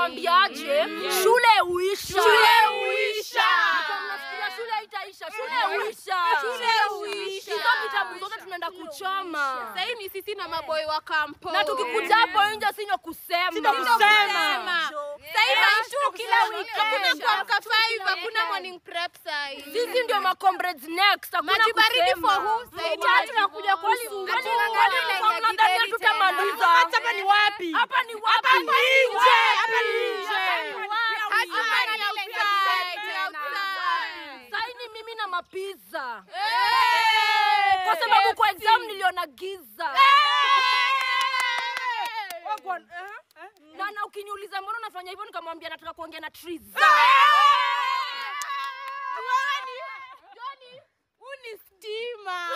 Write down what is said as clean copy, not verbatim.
nakwambiaje? Shule uisha. Nafikiria shule haitaisha. Shule uisha. Hizo vitabu zote tunaenda kuchoma. Sasa ni sisi na maboy wa kampo. Na tukikuja hapo nje sino kusema. Sasa tu kila weekend. Hakuna kuamka 5, hakuna morning prep sai. Sisi ndio ma comrades next. Hakuna maji baridi for who? Sasa tunakuja kwa tutamaliza. Hapa ni wapi? Hapa ni Saini mimi na mapiza. Kwa sababu kwa exam niliona giza. Na ukiniuliza mbona unafanya hivyo nikamwambia nataka kuongea na Triza. Johnny, unistima.